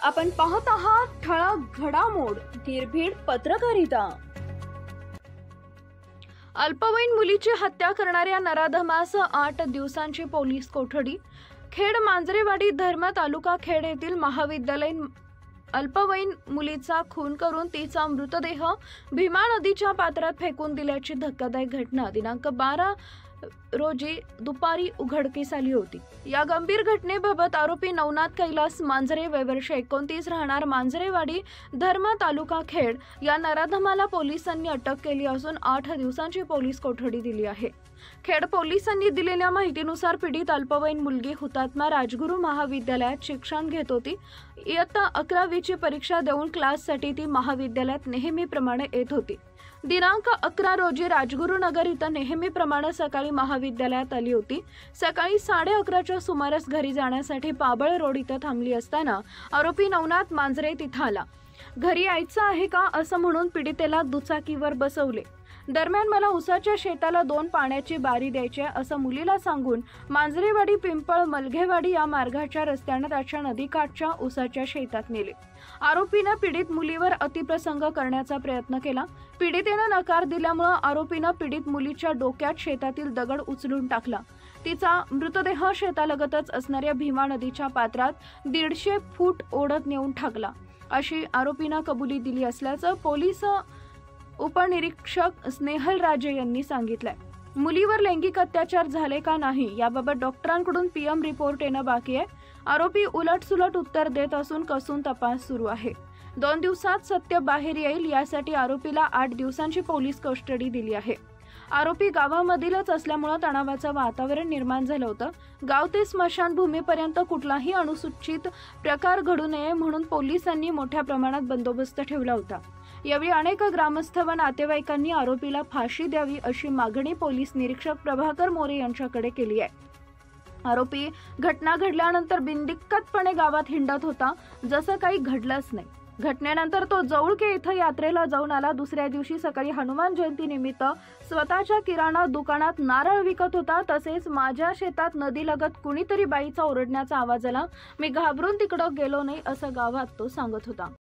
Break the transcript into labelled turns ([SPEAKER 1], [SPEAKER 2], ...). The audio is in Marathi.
[SPEAKER 1] आपण पाहत आहात ठळक घडामोड निर्भीड पत्रकारिता। अल्पवयीन मुलीची हत्या करणाऱ्या नराधमास 8 दिवसांची पोलीस कोठडी। खेड मांजरेवाडी धर्म तालुका खेड येथील महाविद्यालयीन अल्पवयीन मुलीचा खून करून तिचा मृतदेह भीमा नदीच्या पात्रात फेकून दिल्याची धक्कादायक घटना दिनांक 12 रोजी दुपारी उघडकीस आली होती। या गंभीर घटनेबाबत आरोपी नवनाथ कैलास मांजरे वय वर्ष 29 राहणार मांजरेवाडी धर्म तालुका खेड या नराधमाला पोलिसांनी अटक केली असून 8 दिवसांची पोलीस कोठडी दिली आहे। खेड पोलिसांनी दिलेल्या माहितीनुसार पीडित अल्पवयीन मुलगी हुतात्मा राजगुरू महाविद्यालयात शिक्षण घेत होती। इयत्ता 11वीची परीक्षा देऊन क्लाससाठी ती महाविद्यालयात नेहमीप्रमाणे येत होती। दिनांक 11 रोजी राजगुरू नगर इथं नेहमीप्रमाणे सकाळी महाविद्यालयात आली होती। सकाळी 11:30च्या सुमारास घरी जाण्यासाठी पाबळ रोड इथं थांबली असताना आरोपी नवनाथ मांजरे तिथं आला। घरी यायचं आहे का असं म्हणून पीडितेला दुचाकीवर बसवले। दरम्यान मला उसाच्या शेताला 2 पाण्याची बारी द्यायची असं मुलीला सांगून मांजरेवाडी पिंपळ मलघेवाडी या मार्गाच्या रस्त्याने त्याच्या नदीकाठच्या उसाच्या शेतात नेले। आरोपीने पीडित मुलीवर अतिप्रसंग करण्याचा प्रयत्न केला। पीडितेने नकार दिल्यामुळे आरोपीने पीडित मुलीच्या डोक्यात शेतातील दगड उचलून टाकला। तिचा मृतदेह शेतालगतच असणाऱ्या भीमा नदीच्या पात्रात 150 फूट ओढत नेऊन टाकला अशी आरोपीने कबुली दिली असल्याचं पोलीस उपनिरीक्षक स्नेहल राजे यांनी सांगितलंय। मुलीवर लैंगिक अत्याचार झाले का नाही याबाबत डॉक्टरांकडून पीएम रिपोर्ट येणं बाकी आहे। आरोपी उलटसुलट उत्तर देत असून कसून तपास सुरू आहे। 2 दिवसात सत्य बाहेर येईल यासाठी आरोपीला 8 दिवसांची पोलीस कस्टडी दिली आहे। आरोपी गावामधीलच असल्यामुळे तणावाचं वातावरण निर्माण झालं होतं। गाव ते स्मशानभूमीपर्यंत कुठलाही अनुचित प्रकार घडू नये म्हणून पोलिसांनी मोठ्या प्रमाणात बंदोबस्त ठेवला होता। यावेळी अनेक ग्रामस्थ व नातेवाईकांनी आरोपीला फाशी द्यावी अशी मागणी पोलीस निरीक्षक प्रभाकर मोरे यांच्याकडे केली आहे। आरोपी घटना घडल्यानंतर बिनदिक्कतपणे गावात हिंडत होता, जसं काही घडलंच नाही। घटनेनंतर तो जवळके इथं यात्रेला जाऊन आला। दुसऱ्या दिवशी सकाळी हनुमान जयंती निमित्त स्वतःच्या किराणा दुकानात नारळ विकत होता। तसेच माझ्या शेतात नदीलगत कुणीतरी बाईचा ओरडण्याचा आवाज आला, मी घाबरून तिकडं गेलो नाही असं गावात तो सांगत होता।